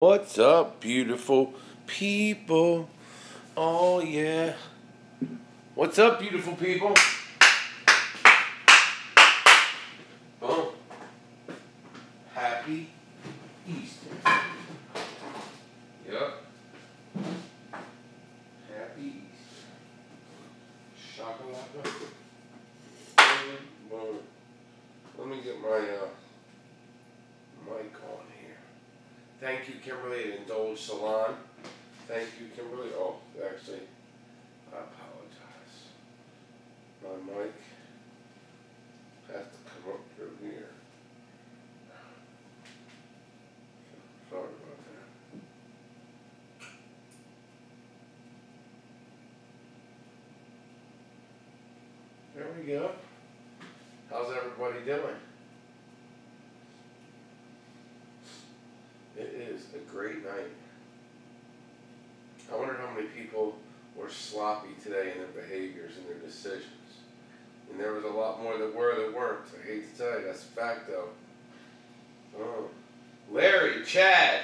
What's up, beautiful people? Oh, yeah. What's up, beautiful people? Boom. Happy Easter. Yep. Happy Easter. Shakalaka. Boom. Let me get my mic on here. Thank you, Kimberly, at Indulge Salon. Thank you, Kimberly. Oh, actually, I apologize. My mic has to come up through here. Sorry about that. There we go. How's everybody doing? It is a great night. I wonder how many people were sloppy today in their behaviors and their decisions. And there was a lot more that were that weren't. I hate to tell you, that's a fact though. Oh. Larry, Chad,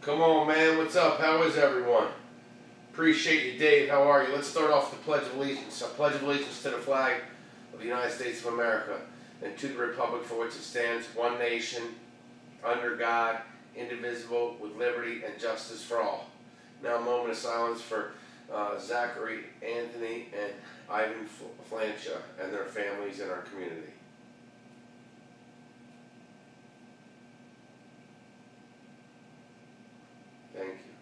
come on man, what's up? How is everyone? Appreciate you, Dave. How are you? Let's start off with the Pledge of Allegiance. I pledge allegiance to the flag of the United States of America and to the republic for which it stands, one nation, under God, indivisible, with liberty and justice for all. Now a moment of silence for Zachary, Anthony, and Ivan Flancha and their families in our community. Thank you.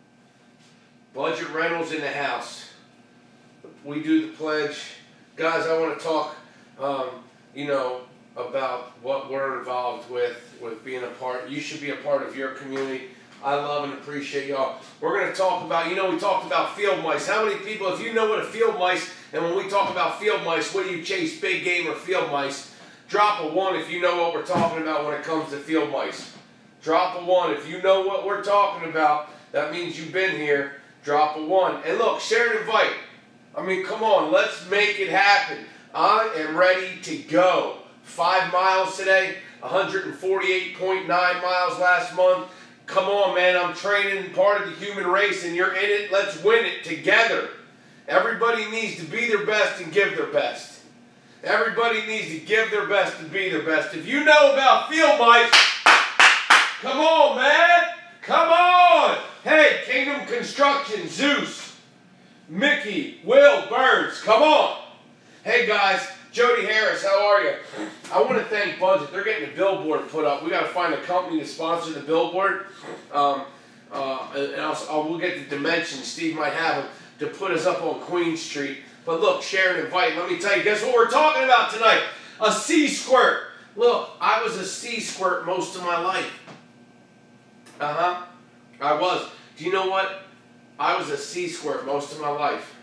Budget rentals in the house. We do the pledge. Guys, I want to talk, about what we're involved with being a part. You should be a part of your community. I love and appreciate y'all. We're going to talk about, we talked about field mice. How many people, if you know what a field mice, and when we talk about field mice, what do you chase, big game or field mice? Drop a 1 if you know what we're talking about when it comes to field mice. Drop a 1 if you know what we're talking about. That means you've been here. Drop a 1. And look, share and invite. I mean, come on, let's make it happen. I am ready to go. 5 miles today, 148.9 miles last month. Come on, man, I'm training part of the human race and you're in it. Let's win it together. Everybody needs to be their best and give their best. Everybody needs to give their best and be their best. If you know about field mice, come on, man. Come on. Hey, Kingdom Construction, Zeus, Mickey, Will, Burns, come on. Hey, guys. Jody Harris, how are you? I want to thank Budget. They're getting a billboard put up. We got to find a company to sponsor the billboard. And we'll get the dimensions. Steve might have them to put us up on Queen Street. But look, share and invite. Let me tell you, guess what we're talking about tonight? A sea squirt. Look, I was a sea squirt most of my life. I was. Do you know what? I was a sea squirt most of my life.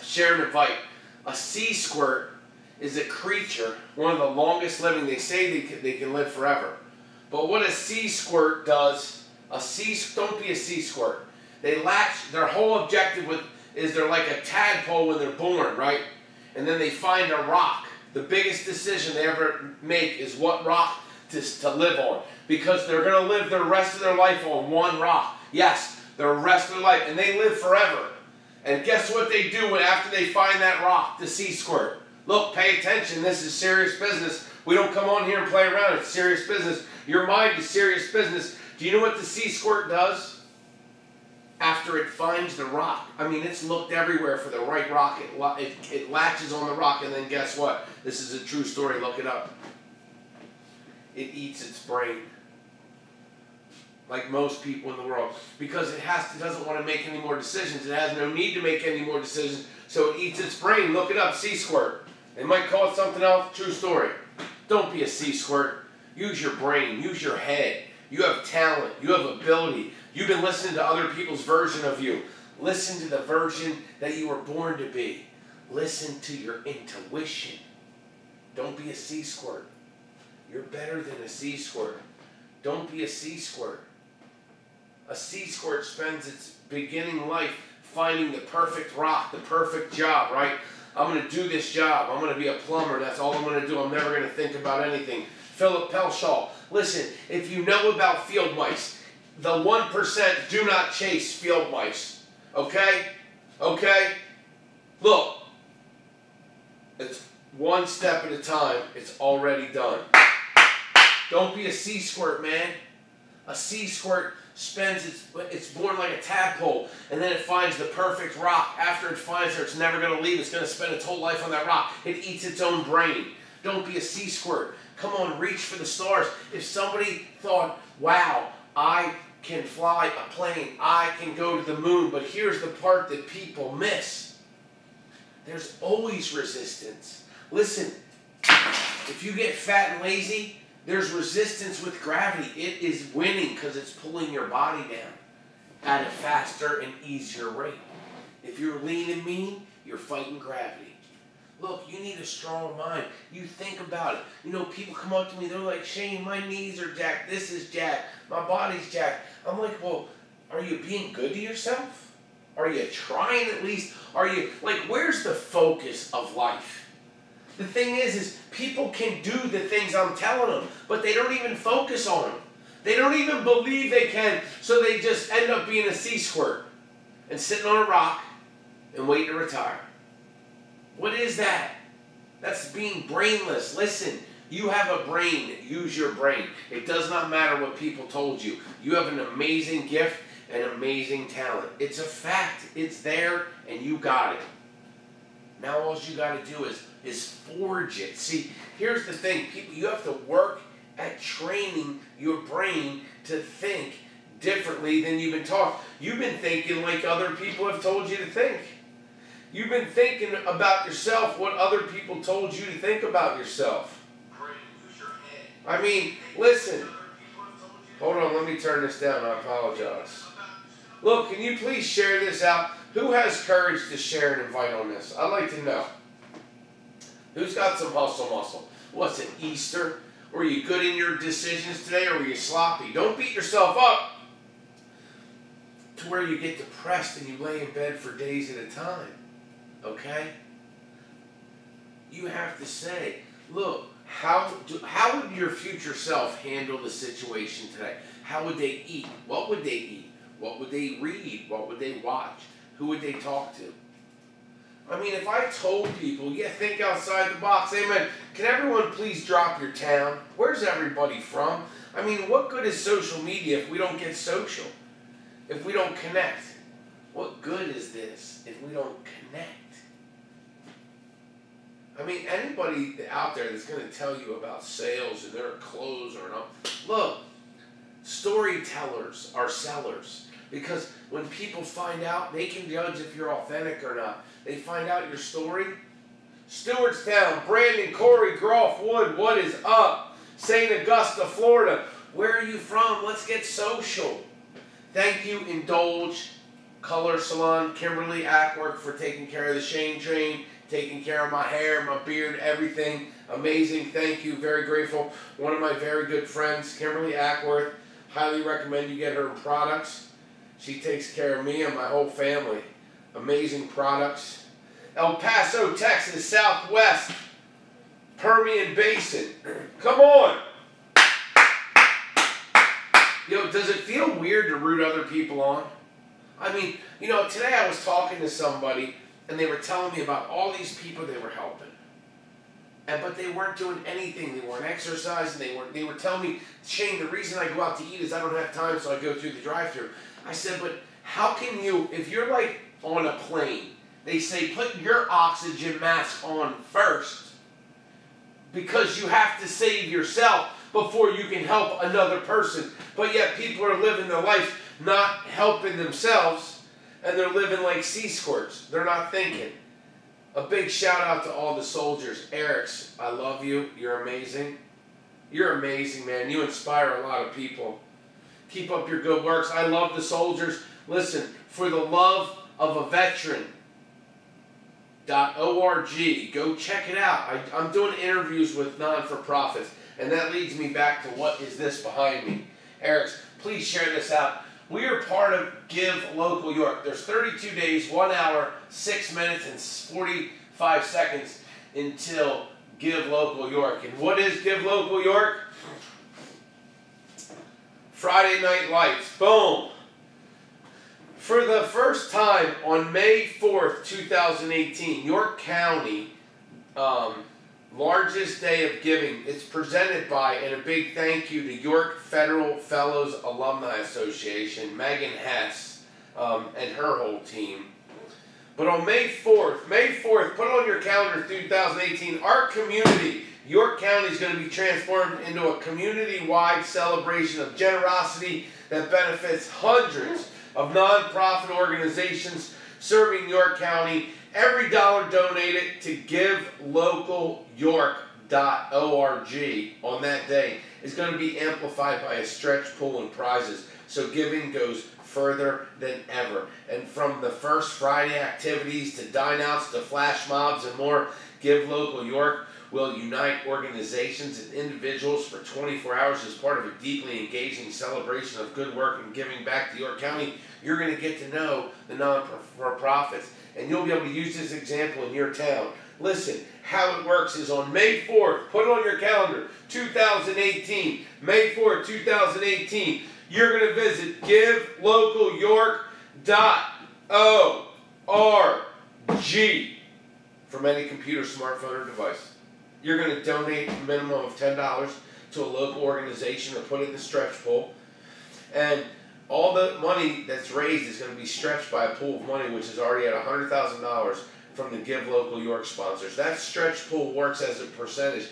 Share and invite. A sea squirt is a creature, one of the longest living. They say they can live forever. But what a sea squirt does, don't be a sea squirt. They latch, their whole objective is they're like a tadpole when they're born, right? And then they find a rock. The biggest decision they ever make is what rock to live on. Because they're going to live the rest of their life on one rock. Yes, the rest of their life. And they live forever. And guess what they do after they find that rock, the sea squirt? Look, pay attention. This is serious business. We don't come on here and play around. It's serious business. Your mind is serious business. Do you know what the sea squirt does? After it finds the rock. I mean, it's looked everywhere for the right rock. It latches on the rock, and then guess what? This is a true story. Look it up. It eats its brain. Like most people in the world. Because it doesn't want to make any more decisions. It has no need to make any more decisions. So it eats its brain. Look it up. Sea squirt. They might call it something else. True story. Don't be a sea squirt. Use your brain. Use your head. You have talent. You have ability. You've been listening to other people's version of you. Listen to the version that you were born to be. Listen to your intuition. Don't be a sea squirt. You're better than a sea squirt. Don't be a sea squirt. A sea squirt spends its beginning life finding the perfect rock, the perfect job, right? I'm going to do this job. I'm going to be a plumber. That's all I'm going to do. I'm never going to think about anything. Philip Pelshaw. Listen, if you know about field mice, the 1% do not chase field mice. Okay? Okay? Look, it's one step at a time. It's already done. Don't be a sea squirt, man. A sea squirt it's born like a tadpole, and then it finds the perfect rock. After it finds her, it's never going to leave. It's going to spend its whole life on that rock. It eats its own brain. Don't be a sea squirt. Come on, reach for the stars. If somebody thought, wow, I can fly a plane, I can go to the moon, but here's the part that people miss. There's always resistance. Listen, if you get fat and lazy, there's resistance with gravity. It is winning because it's pulling your body down at a faster and easier rate. If you're lean and mean, you're fighting gravity. Look, you need a strong mind. You think about it. You know, people come up to me, they're like, Shane, my knees are jacked, this is jacked, my body's jacked. I'm like, well, are you being good to yourself? Are you trying at least? Are you, like, where's the focus of life? The thing is people can do the things I'm telling them, but they don't even focus on them. They don't even believe they can, so they just end up being a sea squirt and sitting on a rock and waiting to retire. What is that? That's being brainless. Listen, you have a brain. Use your brain. It does not matter what people told you. You have an amazing gift and amazing talent. It's a fact. It's there, and you got it. Now all you got to do is forge it. See, here's the thing. People, you have to work at training your brain to think differently than you've been taught. You've been thinking like other people have told you to think. You've been thinking about yourself what other people told you to think about yourself. I mean, listen. Hold on, let me turn this down. I apologize. Look, can you please share this out? Who has courage to share and invite on this? I'd like to know. Who's got some hustle muscle? What's it, Easter? Were you good in your decisions today, or were you sloppy? Don't beat yourself up to where you get depressed and you lay in bed for days at a time. Okay? You have to say, look, how would your future self handle the situation today? How would they eat? What would they eat? What would they read? What would they watch? Who would they talk to? I mean, if I told people, yeah, think outside the box. Amen. Can everyone please drop your town? Where's everybody from? I mean, what good is social media if we don't get social? If we don't connect? What good is this if we don't connect? I mean, anybody out there that's going to tell you about sales and their clothes or not, look, storytellers are sellers. Because when people find out, they can judge if you're authentic or not. They find out your story. Stewartstown, Brandon, Corey, Groff, Wood, what is up? St. Augusta, Florida. Where are you from? Let's get social. Thank you, Indulge, Color Salon, Kimberly Ackworth for taking care of the Shane Train, taking care of my hair, my beard, everything. Amazing. Thank you. Very grateful. One of my very good friends, Kimberly Ackworth. Highly recommend you get her products. She takes care of me and my whole family. Amazing products. El Paso, Texas, Southwest, Permian Basin. Come on. Yo, does it feel weird to root other people on? I mean, you know, today I was talking to somebody and they were telling me about all these people they were helping. But they weren't doing anything. They weren't exercising. They were telling me, Shane, the reason I go out to eat is I don't have time, so I go through the drive-thru. I said, but how can you, if you're like on a plane, they say put your oxygen mask on first because you have to save yourself before you can help another person. But yet people are living their life not helping themselves, and they're living like sea squirts. They're not thinking. A big shout out to all the soldiers. Eric's, I love you. You're amazing. You're amazing, man. You inspire a lot of people. Keep up your good works. I love the soldiers. Listen, for the love of a veteran.org. Go check it out. I'm doing interviews with non-for-profits, and that leads me back to what is this behind me. Eric's, please share this out. We are part of Give Local York. There's 32 days, 1 hour, 6 minutes, and 45 seconds until Give Local York. And what is Give Local York? Friday Night Lights. Boom. For the first time on May 4th, 2018, York County, largest day of giving. It's presented by, and a big thank you to York Federal Fellows Alumni Association, Megan Hess, and her whole team. But on May 4th, put it on your calendar, 2018, our community, York County, is going to be transformed into a community-wide celebration of generosity that benefits hundreds of nonprofit organizations serving York County. Every dollar donated to givelocalyork.org on that day is going to be amplified by a stretch pool and prizes. So giving goes further than ever. And from the first Friday activities to dine-outs to flash mobs and more, Give Local York will unite organizations and individuals for 24 hours as part of a deeply engaging celebration of good work and giving back to York County. You're going to get to know the non-profits, and you'll be able to use this example in your town. Listen, how it works is on May 4th, put it on your calendar, 2018, May 4th, 2018, you're going to visit givelocalyork.org from any computer, smartphone, or device. You're going to donate a minimum of $10 to a local organization or put it in the stretch pool. And all the money that's raised is going to be stretched by a pool of money which is already at $100,000 from the Give Local York sponsors. That stretch pool works as a percentage.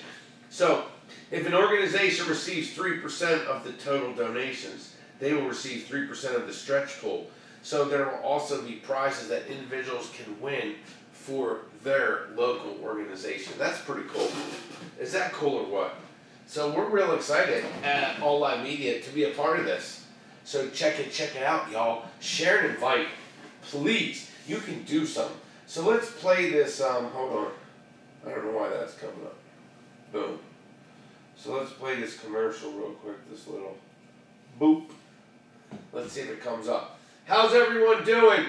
So if an organization receives 3% of the total donations, they will receive 3% of the stretch pool. So there will also be prizes that individuals can win for their local organization. That's pretty cool. Is that cool or what? So we're real excited at All Live Media to be a part of this. So check it out, y'all. Share and invite. Please, you can do something. So let's play this, hold on. I don't know why that's coming up. Boom. So let's play this commercial real quick, this little boop. Let's see if it comes up. How's everyone doing?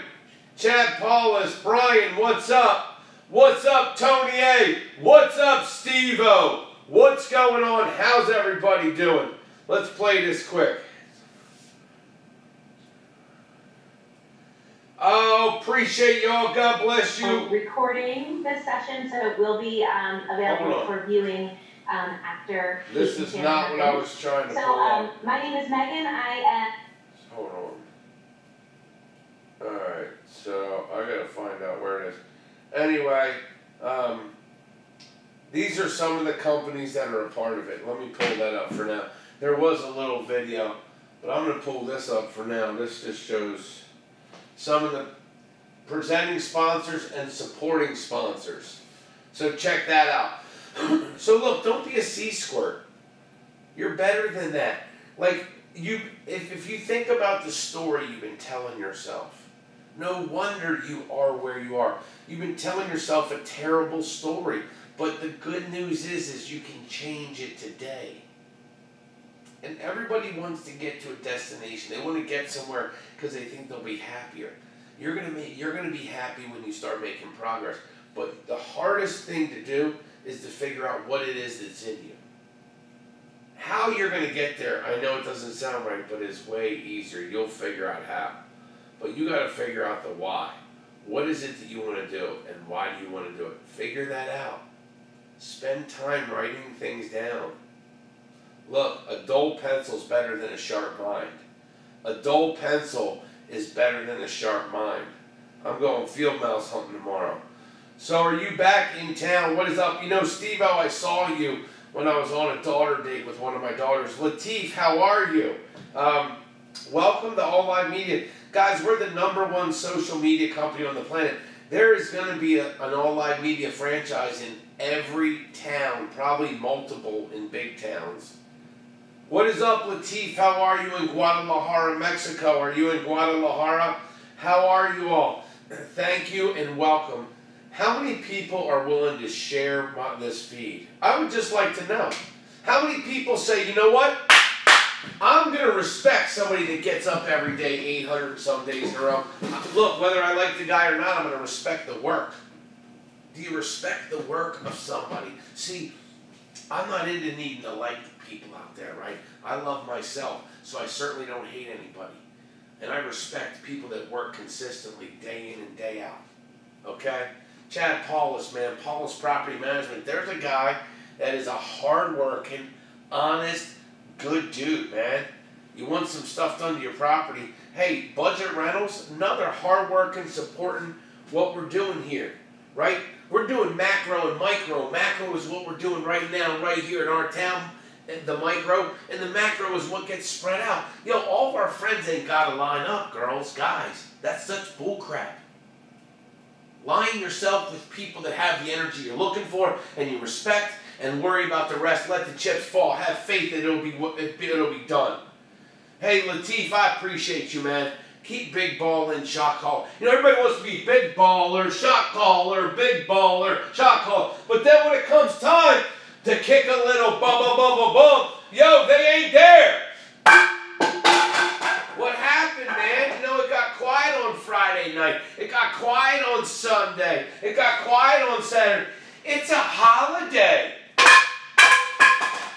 Chad Paulus, Brian, what's up? What's up, Tony A? What's up, Steve-O? What's going on? How's everybody doing? Let's play this quick. Oh, appreciate y'all. God bless you. Recording this session, so it will be available for viewing after. This is not what I was trying to pull up. My name is Megan. I am. Hold on. Alright, so I gotta find out where it is. Anyway, these are some of the companies that are a part of it. Let me pull that up for now. There was a little video, but I'm gonna pull this up for now. This just shows some of the presenting sponsors and supporting sponsors. So check that out. So look, don't be a C-squirt. You're better than that. Like, if you think about the story you've been telling yourself, no wonder you are where you are. You've been telling yourself a terrible story. But the good news is you can change it today. And everybody wants to get to a destination. They want to get somewhere because they think they'll be happier. You're gonna be happy when you start making progress. But the hardest thing to do is to figure out what it is that's in you. How you're going to get there, I know it doesn't sound right, but it's way easier. You'll figure out how. But you got to figure out the why. What is it that you want to do, and why do you want to do it? Figure that out. Spend time writing things down. Look, a dull pencil is better than a sharp mind. A dull pencil is better than a sharp mind. I'm going field mouse hunting tomorrow. So are you back in town? What is up? You know, Steve-O, I saw you when I was on a daughter date with one of my daughters. Lateef, how are you? Welcome to All Live Media. Guys, we're the #1 social media company on the planet. There is going to be an All Live Media franchise in every town, probably multiple in big towns. What is up, Lateef? How are you in Guadalajara, Mexico? Are you in Guadalajara? How are you all? Thank you and welcome. How many people are willing to share this feed? I would just like to know. How many people say, you know what? I'm going to respect somebody that gets up every day 800 some days in a row. Look, whether I like the guy or not, I'm going to respect the work. Do you respect the work of somebody? See, I'm not into needing to like the people out there, right? I love myself, so I certainly don't hate anybody. And I respect people that work consistently day in and day out. Okay? Chad Paulus, man, Paulus Property Management. There's a guy that is a hard-working, honest, good dude, man. You want some stuff done to your property. Hey, Budget Rentals, another hard-working, supporting what we're doing here, right? We're doing macro and micro. Macro is what we're doing right now, right here in our town, the micro, and the macro is what gets spread out. Yo, all of our friends ain't got to line up, girls, guys. That's such bullcrap. Line yourself with people that have the energy you're looking for and you respect, and worry about the rest. Let the chips fall. Have faith that it'll be done. Hey, Lateef, I appreciate you, man. Keep big ball in, shot call. You know, everybody wants to be big baller, shot caller, big baller, shot call. But then when it comes time to kick a little bum, yo, they ain't there. What happened, man? You know, it got quiet on Friday night. It got quiet on Sunday. It got quiet on Saturday. It's a holiday.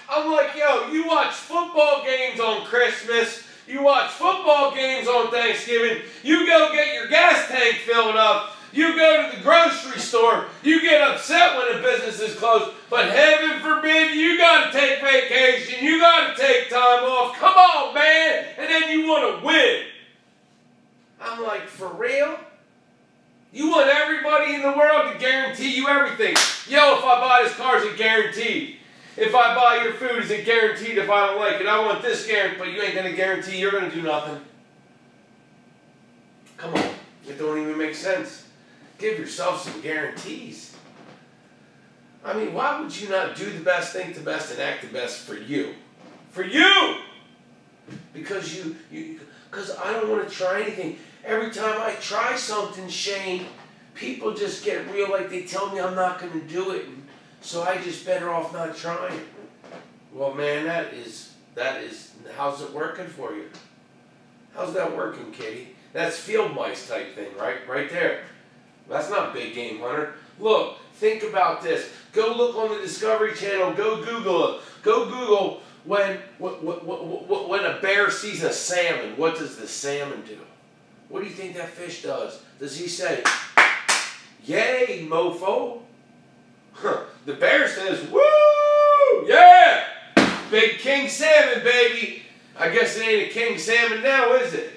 I'm like, yo, you watch football games on Christmas. You watch football games on Thanksgiving. You go get your gas tank filled up. You go to the grocery store. You get upset when the business is closed. But heaven forbid, you got to take vacation. You got to take time off. Come on, man. And then you want to win. I'm like, for real? You want everybody in the world to guarantee you everything. Yo, if I buy this car, is it guaranteed? If I buy your food, is it guaranteed if I don't like it? I want this guarantee, but you ain't going to guarantee you're going to do nothing. Come on. It don't even make sense. Give yourself some guarantees. I mean, why would you not do the best, think the best, and act the best for you? For you! Because because I don't want to try anything. Every time I try something, Shane, people just get real, like they tell me I'm not going to do it. So I just better off not trying. Well, man, that is, how's it working for you? How's that working, kitty? That's field mice type thing, right? Right there. That's not big game hunter. Look, think about this. Go look on the Discovery Channel. Go Google it. Go Google when a bear sees a salmon. What does the salmon do? What do you think that fish does? Does he say, "Yay, mofo"? Huh. The bear says, "Woo! Yeah! Big king salmon, baby!" I guess it ain't a king salmon now, is it?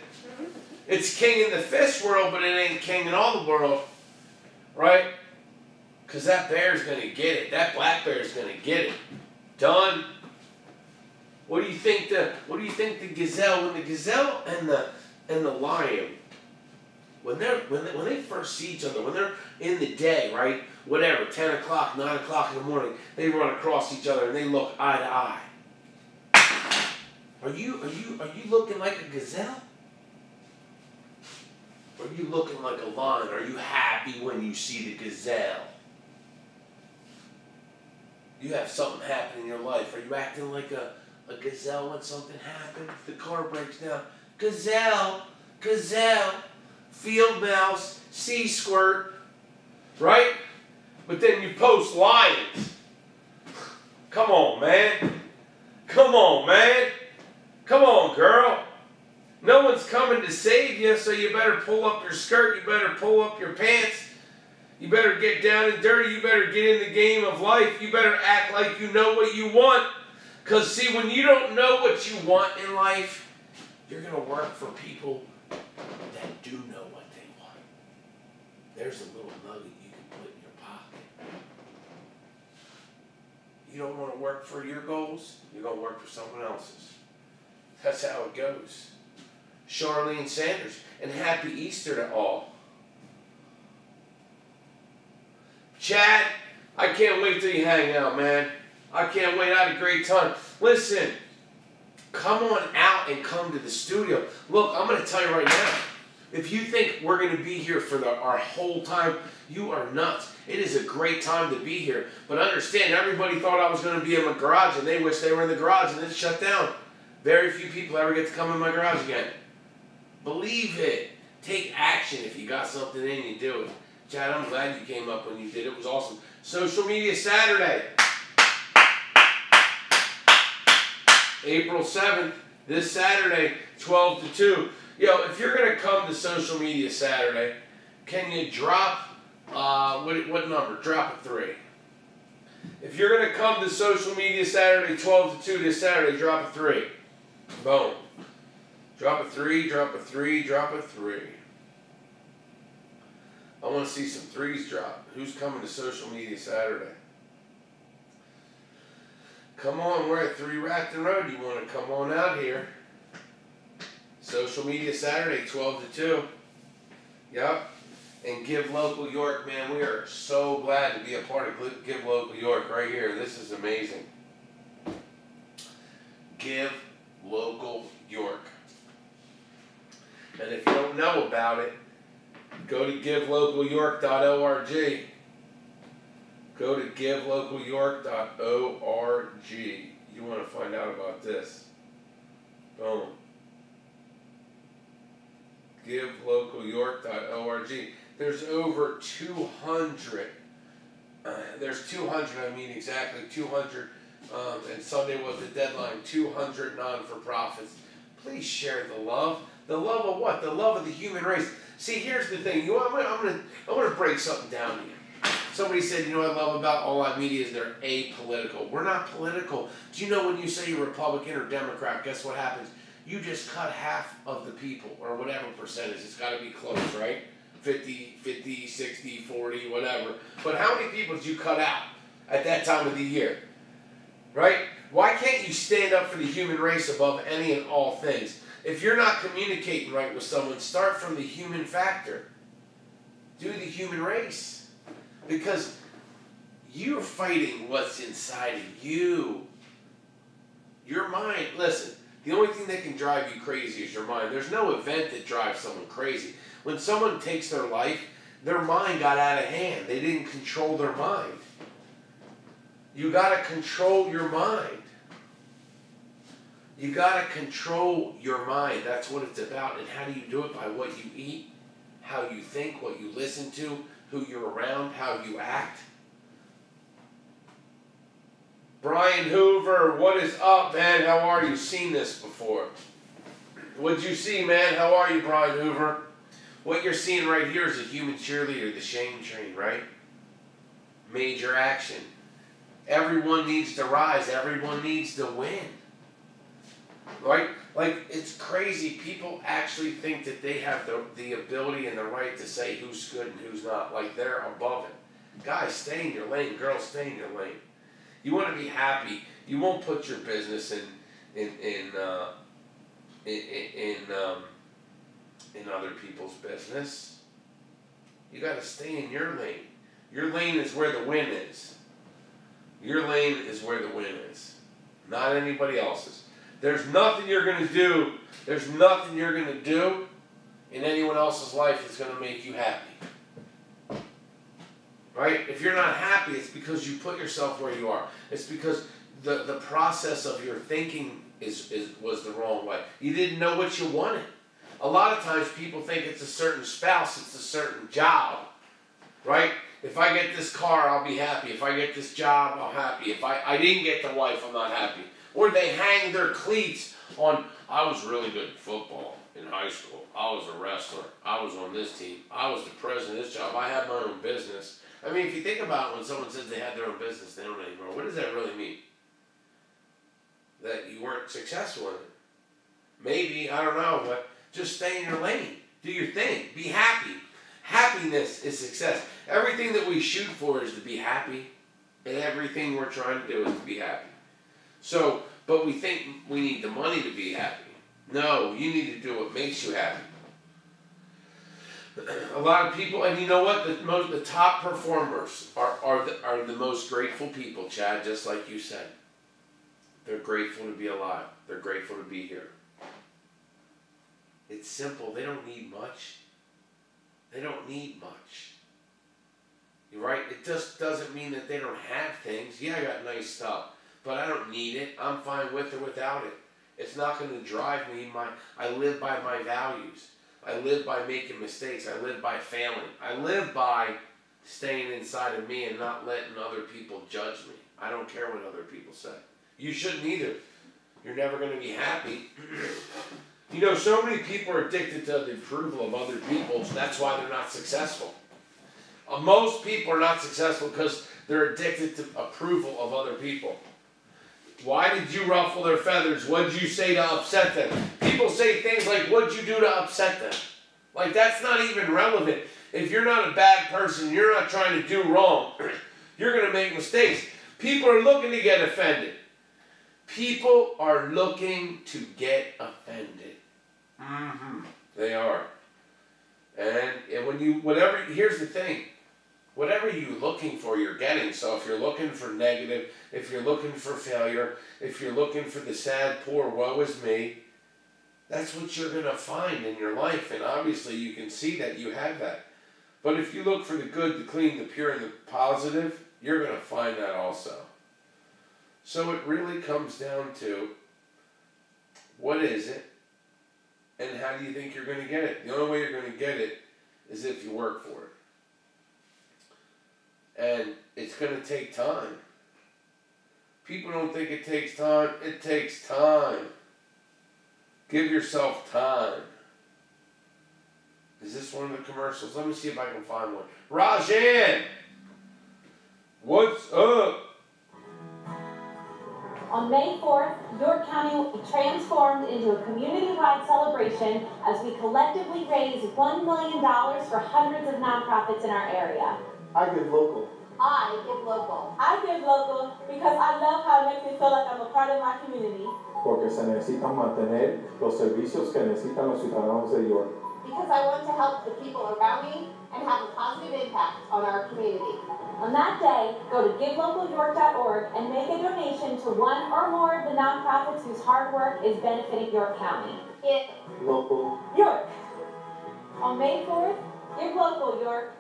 It's king in the fish world, but it ain't king in all the world. Right? Because that bear's going to get it. That black bear's going to get it. Done. What do you think the gazelle, when the gazelle and the lion, when they first see each other, when they're in the day, right? Whatever, 10 o'clock, 9 o'clock in the morning, they run across each other and they look eye to eye. Are you looking like a gazelle? Or are you looking like a lion? Are you happy when you see the gazelle? You have something happen in your life. Are you acting like a gazelle when something happens? The car breaks down. Gazelle, gazelle, field mouse, sea squirt, right? But then you post lions. Come on, man. Come on, man. Come on, girl. No one's coming to save you, so you better pull up your skirt. You better pull up your pants. You better get down and dirty. You better get in the game of life. You better act like you know what you want. Because, see, when you don't know what you want in life, you're going to work for people that do know what they want. There's a little nugget you can put in your pocket. You don't want to work for your goals, you're going to work for someone else's. That's how it goes. Charlene Sanders, and happy Easter to all. Chad, I can't wait till you hang out, man. I can't wait. I had a great time. Listen, come on out and come to the studio. Look, I'm going to tell you right now, if you think we're going to be here for our whole time, you are nuts. It is a great time to be here. But understand, everybody thought I was going to be in my garage, and they wish they were in the garage, and it's shut down. Very few people ever get to come in my garage again. Believe it. Take action. If you got something in you, do it. Chad, I'm glad you came up when you did. It was awesome. Social Media Saturday. April 7th, this Saturday, 12 to 2. Yo, if you're going to come to Social Media Saturday, can you drop, what number? Drop a 3. If you're going to come to Social Media Saturday, 12 to 2 this Saturday, drop a 3. Boom. Drop a 3, drop a 3, drop a 3. I want to see some 3s drop. Who's coming to Social Media Saturday? Come on, we're at 3 Racton Road. You want to come on out here. Social Media Saturday, 12 to 2. Yep. And Give Local York, man, we are so glad to be a part of Give Local York right here. This is amazing. Give Local York. And if you don't know about it, go to givelocalyork.org. Go to givelocalyork.org. You want to find out about this. Boom. givelocalyork.org. There's over 200. There's 200, I mean exactly 200. And Sunday was the deadline. 200 non-for-profits. Please share the love. The love of what? The love of the human race. See, here's the thing. I'm gonna break something down to you. Somebody said, you know what I love about online media is they're apolitical. We're not political. Do you know when you say you're Republican or Democrat, guess what happens? You just cut half of the people, or whatever percentage. It's got to be close, right? 50, 60, 40, whatever. But how many people did you cut out at that time of the year? Right? Why can't you stand up for the human race above any and all things? If you're not communicating right with someone, start from the human factor. Do the human race. Because you're fighting what's inside of you. Your mind, listen, the only thing that can drive you crazy is your mind. There's no event that drives someone crazy. When someone takes their life, their mind got out of hand. They didn't control their mind. You got to control your mind. You got to control your mind. That's what it's about. And how do you do it? By what you eat, how you think, what you listen to, who you're around, how you act. Brian Hoover, what is up, man? How are you? Seen this before. What'd you see, man? How are you, Brian Hoover? What you're seeing right here is a human cheerleader, the TheShaneTrain, right? Major action. Everyone needs to rise. Everyone needs to win. Right? Like, it's crazy. People actually think that they have the ability and the right to say who's good and who's not. Like, they're above it. Guys, stay in your lane. Girls, stay in your lane. You want to be happy. You won't put your business in other people's business. You got to stay in your lane. Your lane is where the win is. Your lane is where the win is, not anybody else's. There's nothing you're going to do. There's nothing you're going to do in anyone else's life that's going to make you happy. Right? If you're not happy, it's because you put yourself where you are. It's because the process of your thinking was the wrong way. You didn't know what you wanted. A lot of times people think it's a certain spouse, it's a certain job. Right? If I get this car, I'll be happy. If I get this job, I'm happy. If I didn't get the wife, I'm not happy. Or they hang their cleats on, I was really good at football in high school. I was a wrestler. I was on this team. I was the president of this job. I had my own business. I mean, if you think about it, when someone says they had their own business, they don't anymore. What does that really mean? That you weren't successful in it. Maybe, I don't know, but just stay in your lane. Do your thing. Be happy. Happiness is success. Everything that we shoot for is to be happy. And everything we're trying to do is to be happy. So, but we think we need the money to be happy. No, you need to do what makes you happy. A lot of people, and you know what? The top performers are the most grateful people, Chad, just like you said. They're grateful to be alive. They're grateful to be here. It's simple. They don't need much. They don't need much. You're right? It just doesn't mean that they don't have things. Yeah, I got nice stuff, but I don't need it. I'm fine with or without it. It's not going to drive me. I live by my values. I live by making mistakes. I live by failing. I live by staying inside of me and not letting other people judge me. I don't care what other people say. You shouldn't either. you're never going to be happy. You know, so many people are addicted to the approval of other people, so that's why they're not successful. Most people are not successful because they're addicted to approval of other people. Why did you ruffle their feathers? What did you say to upset them? People say things like, what'd you do to upset them? Like, that's not even relevant. If you're not a bad person, you're not trying to do wrong, you're going to make mistakes. People are looking to get offended. People are looking to get offended. They are. And when you, whatever, here's the thing. Whatever you're looking for, you're getting. So if you're looking for negative, if you're looking for failure, if you're looking for the sad, poor, woe is me, that's what you're going to find in your life. And obviously you can see that you have that. But if you look for the good, the clean, the pure, and the positive, you're going to find that also. So it really comes down to, what is it? And how do you think you're going to get it? The only way you're going to get it is if you work for it. And it's going to take time. People don't think it takes time. It takes time. Give yourself time. Is this one of the commercials? Let me see if I can find one. Rajan! What's up? On May 4th, York County will be transformed into a community-wide celebration as we collectively raise $1 million for hundreds of nonprofits in our area. I give local. I give local. I give local because I love how it makes me feel like I'm a part of my community. Porque se necesitan mantener los servicios que necesitan los ciudadanos de York. Because I want to help the people around me and have a positive impact on our community. On that day, go to givelocalyork.org and make a donation to one or more of the nonprofits whose hard work is benefiting York County. Give Local. York. On May 4th, give local, York.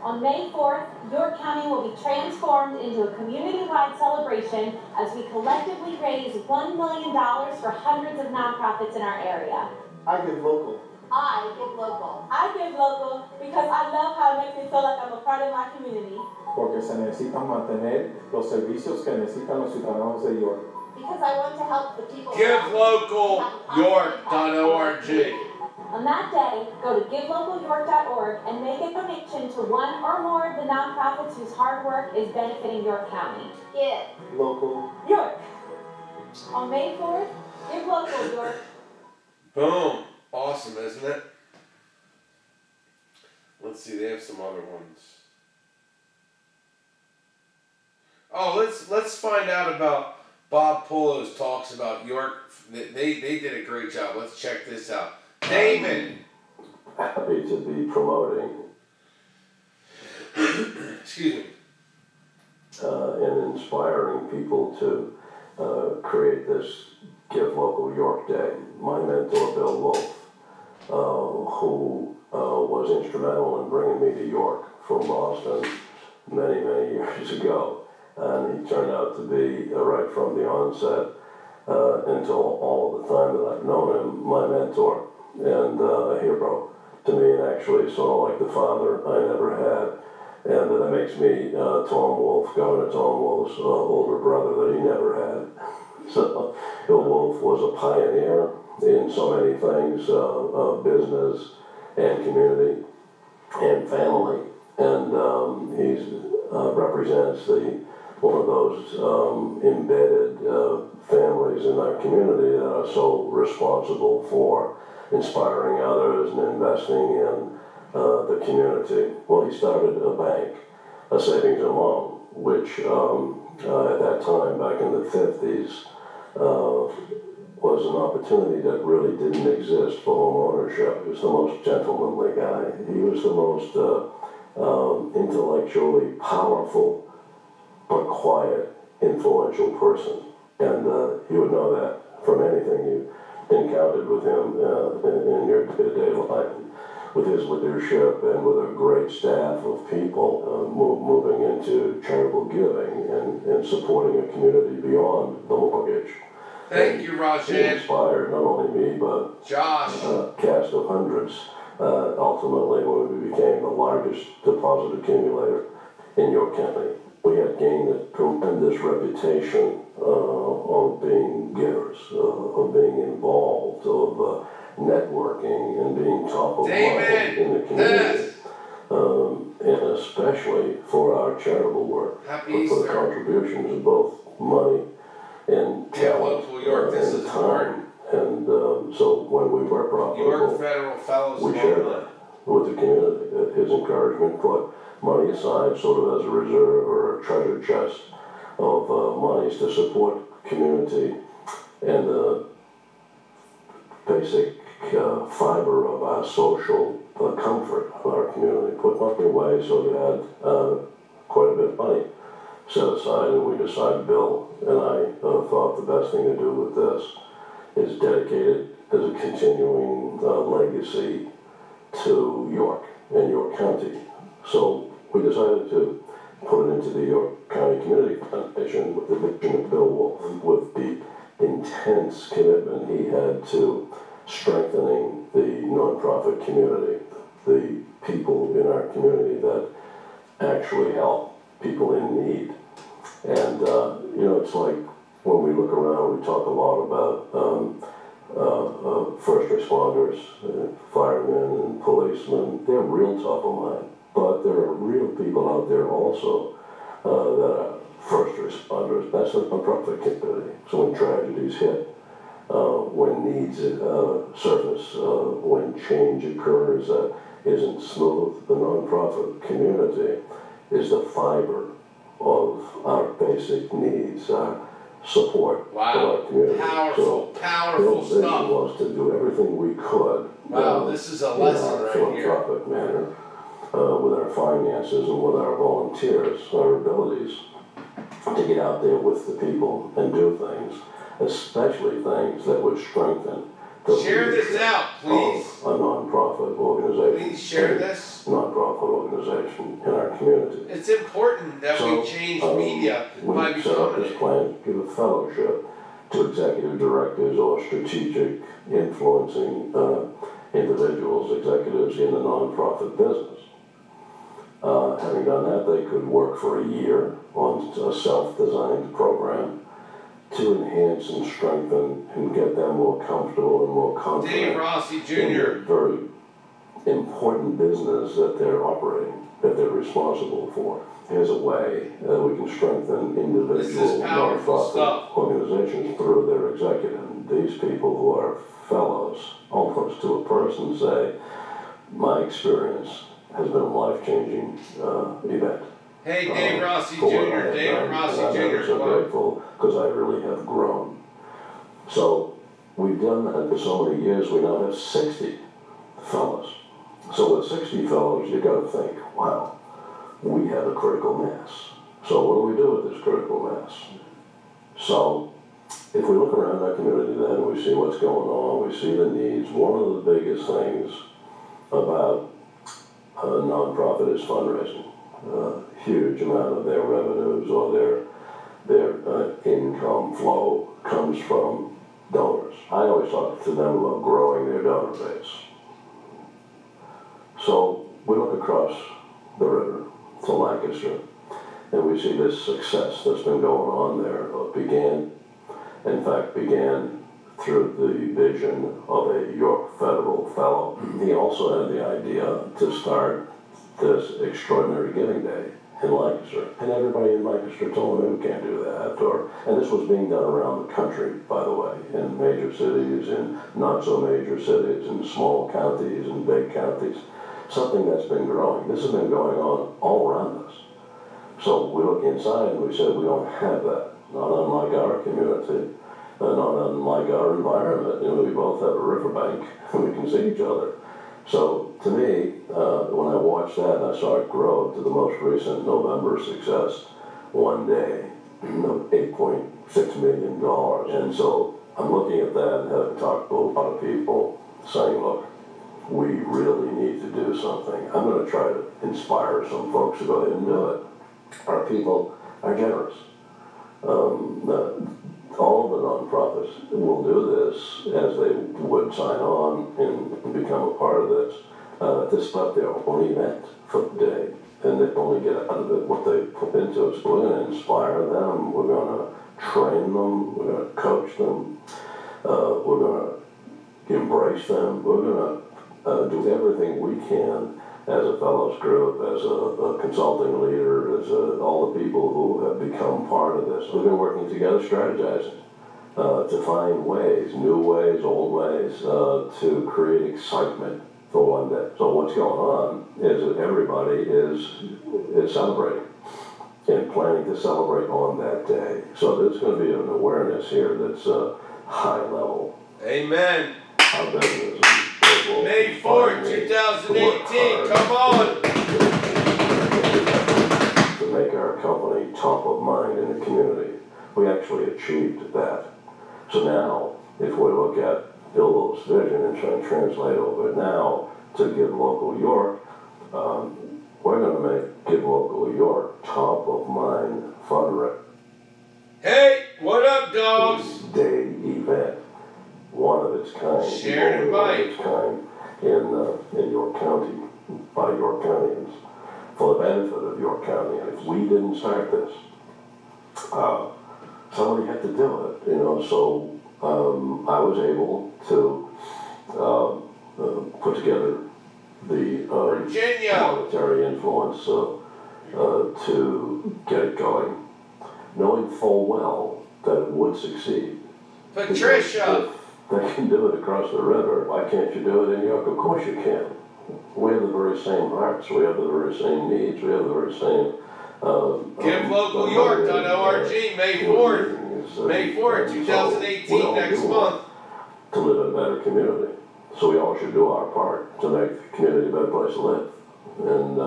On May 4th, York County will be transformed into a community-wide celebration as we collectively raise $1 million for hundreds of nonprofits in our area. I give local. I give local. I give local because I love how it makes me feel like I'm a part of my community. Porque se necesitan mantener los servicios que necesitan los ciudadanos de York. Because I want to help the people. GiveLocalYork.org. On that day, go to givelocalyork.org and make a donation to one or more of the nonprofits whose hard work is benefiting York County. Give Local. York. On May 4th, give local, York. Boom. Awesome, isn't it? Let's see, they have some other ones. Oh, let's find out about Bob Polo's talks about York. They did a great job. Let's check this out. Damon! Happy to be promoting Excuse me. and inspiring people to create this Give Local York Day. My mentor, Bill Wolf, who was instrumental in bringing me to York from Boston many, many years ago. And he turned out to be, right from the onset, until all the time that I've known him, my mentor and a hero to me, and actually sort of like the father I never had. And that makes me Tom Wolf, Governor Tom Wolf's older brother that he never had. So Bill Wolf was a pioneer in so many things, business and community and family. And he represents one of those embedded families in our community that are so responsible for inspiring others and investing in the community. Well, he started a bank, a savings and loan, which at that time, back in the 50s, was an opportunity that really didn't exist for home ownership. He was the most gentlemanly guy. He was the most intellectually powerful but quiet, influential person. And you would know that from anything you encountered with him in your day-to-day life. With his leadership and with a great staff of people moving into charitable giving and supporting a community beyond the mortgage. Thank you, Rajan. He inspired not only me, but Josh. A cast of hundreds. Ultimately, when we became the largest deposit accumulator in York County. we had gained a tremendous reputation of being givers, of being involved, of networking and being top of mind in the community. And especially for our charitable work, for the contributions of both money and talent and time. And so when we were profitable, we shared that with the community. His encouragement put money aside sort of as a reserve or a treasure chest of monies to support community and the basic fiber of our social comfort of our community. Put money away so we had quite a bit of money set aside, and we decided, Bill and I thought the best thing to do with this is dedicate it as a continuing legacy to York and York County. So we decided to put it into the York County Community Foundation with the vision of Bill Wolf, with the intense commitment he had to strengthening the nonprofit community, the people in our community that actually help people in need. And, it's like when we look around, we talk a lot about first responders, firemen and policemen. They're real top of mind, but there are real people out there also that are first responders. That's the nonprofit community. So when tragedies hit, when needs surface, when change occurs that isn't smooth, the nonprofit community is the fiber of our basic needs, our support of our community. Powerful stuff. Was to do everything we could. This is a lesson right here. In a philanthropic manner, with our finances and with our volunteers, our abilities, to get out there with the people and do things, especially things that would strengthen the share this out, please. A nonprofit organization. Please share this. Nonprofit organization in our community. It's important that we change media by we set up this plan to give a fellowship to executive directors or strategic influencing individuals, executives in the nonprofit business. Having done that, they could work for a year on a self-designed program to enhance and strengthen and get them more comfortable and more confident Dave Rossi Jr. in the very important business that they're operating, that they're responsible for. Here's a way that we can strengthen individual nonprofit organizations through their executive. These people who are fellows, almost to a person, say, my experience has been a life-changing event. Hey, Dave Rossi Jr., David Rossi Jr. I'm so grateful because I really have grown. So we've done that for so many years, we now have 60 fellows. So with 60 fellows, you got to think, wow, we have a critical mass. So what do we do with this critical mass? So if we look around our community then, we see what's going on, we see the needs. One of the biggest things about a nonprofit is fundraising. Huge amount of their revenues or their income flow comes from donors. I always talk to them about growing their donor base. So we look across the river to Lancaster and we see this success that's been going on there. Began through the vision of a York Federal Fellow. He also had the idea to start this extraordinary giving day in Lancaster. And everybody in Lancaster told him, we can't do that. And this was being done around the country, by the way, in major cities, in not so major cities, in small counties and big counties. Something that's been growing. This has been going on all around us. So we look inside and we said, we don't have that. Not unlike our community, not unlike our environment. We both have a riverbank and we can see each other. So to me, when I watched that and I saw it grow to the most recent November success, one day, $8.6 million. And so I'm looking at that and having talked to a lot of people saying, look, we really need to do something. I'm going to try to inspire some folks to go ahead and do it. Our people are generous. All the nonprofits will do this as they would sign on and become a part of this. This is not their own event for the day. and they only get out of it what they put into it. So we're going to inspire them. We're going to train them. We're going to coach them. We're going to embrace them. We're going to do everything we can as a fellows group, as a consulting leader, as all the people who have become part of this. We've been working together, strategizing to find ways, new ways, old ways, to create excitement for one day. So what's going on is that everybody is celebrating and planning to celebrate on that day. So there's going to be an awareness here that's high level. Amen. Our business. May 4th, 2018. Come on. To make our company top of mind in the community. We actually achieved that. So now, if we look at Bill's vision and try and translate over it now to Give Local York, we're going to make Give Local York top of mind fundraiser. Hey, what up, dogs? Day event, one of its kind. Share and invite. One of its kind in York County, by York Countyans, for the benefit of York County. And if we didn't start this, somebody had to do it, you know. So I was able to put together the monetary influence to get it going, knowing full well that it would succeed. Patricia! They can do it across the river. Why can't you do it in York? Of course you can. We have the very same hearts. We have the very same needs. We have the very same... GiveLocalYork.org, May 4th. May 4th, 2018, next month. To live in a better community. So we all should do our part to make the community a better place to live. And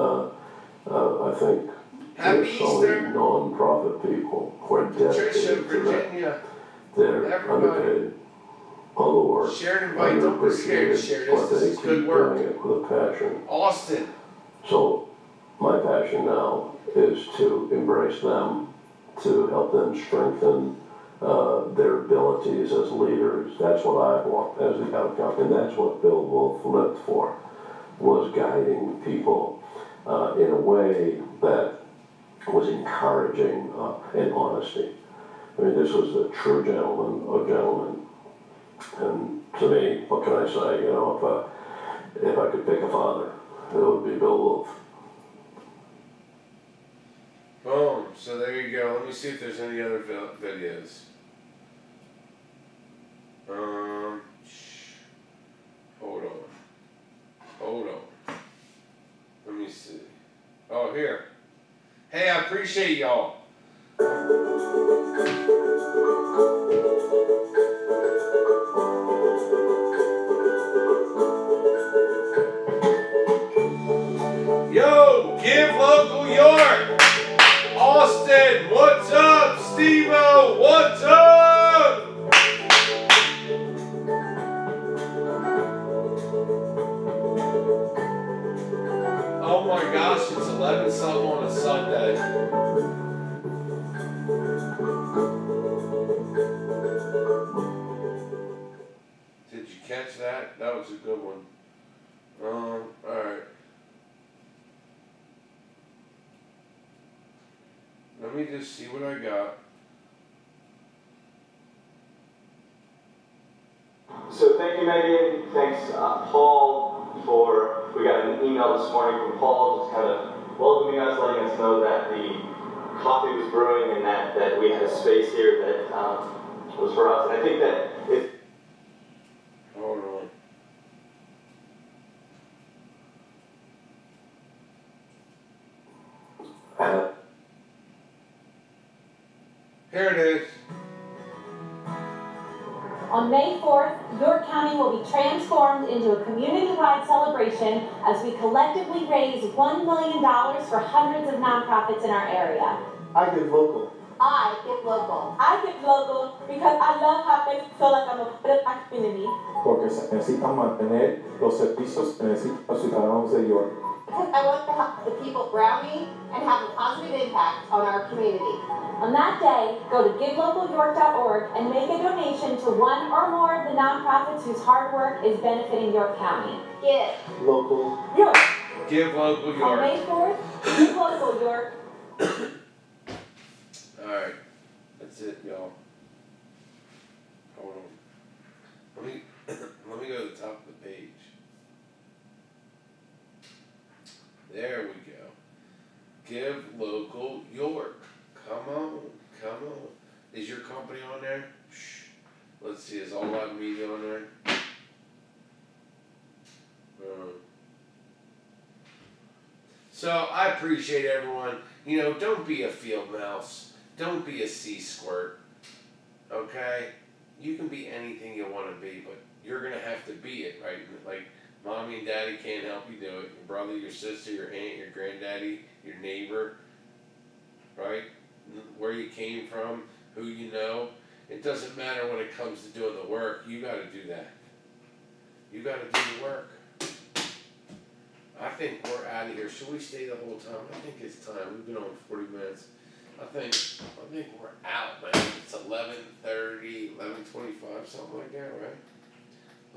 I think Happy there's so many non-profit people who are dedicated to that. They're underpaid. All the work. Share and invite. Don't be scared to share this. This is good work. Doing it with a passion. Austin. So my passion now is to embrace them, to help them strengthen their abilities as leaders. That's what I want as the outcome. And that's what Bill Wolf lived for, was guiding people in a way that was encouraging and honesty. I mean, this was a true gentleman of gentlemen. And to me, what can I say? You know, if I could pick a father, it would be Bill Wolf. Boom. So there you go. Let me see if there's any other videos. Hold on. Let me see. Oh, here. Hey, I appreciate y'all. Yo, Give Local York. Austin, what's up? Steve-O, what's up? Oh my gosh, it's 11 something on a Sunday. Did you catch that? That was a good one. Alright. Let me just see what I got. So thank you, Megan. Thanks, Paul, we got an email this morning from Paul just kind of welcoming us, letting us know that the coffee was brewing and that we had a space here that was for us. And I think that if... Hold on. Here it is. On May 4th, York County will be transformed into a community-wide celebration as we collectively raise $1 million for hundreds of nonprofits in our area. I give local. I give local. I give local because I love how it makes me feel like I'm a part of my community. Porque se necesitan mantener los servicios que necesitan los ciudadanos de York. Because I want to help the people around me and have a positive impact on our community. On that day, go to GiveLocalYork.org and make a donation to one or more of the nonprofits whose hard work is benefiting York County. Give Local. York. Give local On York. May 4th, give local York. Alright. That's it, y'all. Hold on. Let me go to the top of the page. There we go. Give local York. Come on. Come on. Is your company on there? Shh. Let's see, is All Out Media on there? So I appreciate everyone. You know, don't be a field mouse. Don't be a sea squirt. Okay? You can be anything you want to be, but you're going to have to be it, right? Like, mommy and daddy can't help you do it. Your brother, your sister, your aunt, your granddaddy, your neighbor, right? Where you came from, who you know. It doesn't matter when it comes to doing the work. You got to do that. You got to do the work. I think we're out of here. Should we stay the whole time? I think it's time. We've been on 40 minutes. I think we're out, man. It's 11:30, 11:25, something like that, right?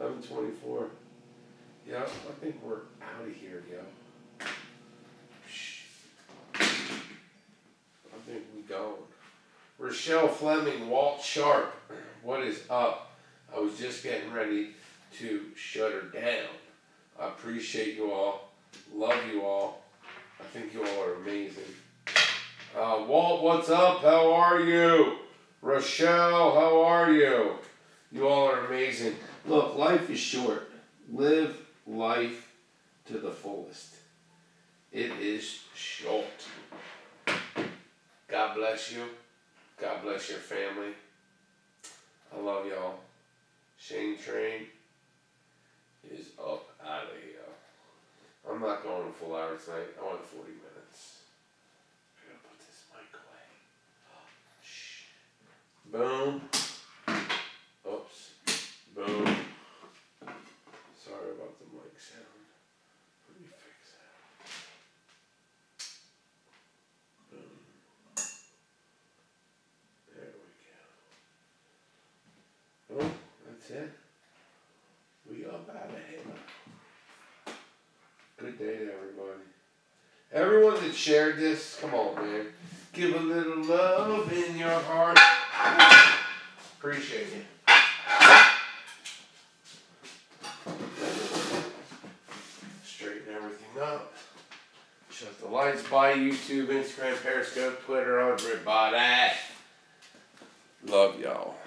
11:24. Yeah, I think we're out of here, yo. Shh. I think we gone. Rochelle Fleming, Walt Sharp, what is up? I was just getting ready to shut her down. I appreciate you all. Love you all. I think you all are amazing. Walt, what's up? How are you? Rochelle, how are you? You all are amazing. Look, life is short. Live life to the fullest. It is short. God bless you. God bless your family. I love y'all. TheShaneTrain is up out of here. I'm not going a full hour tonight. I want 40 minutes. I'm gonna put this mic away. Shh. Boom. Oops. Boom. Sorry about the mic sound. Let me fix that. Boom. There we go. Boom. That's it. We up out of here. Good day to everybody. Everyone that shared this, come on, man. Give a little love in your heart. Appreciate you. Straighten everything up. Shut the lights. Bye, YouTube, Instagram, Periscope, Twitter, everybody. Love y'all.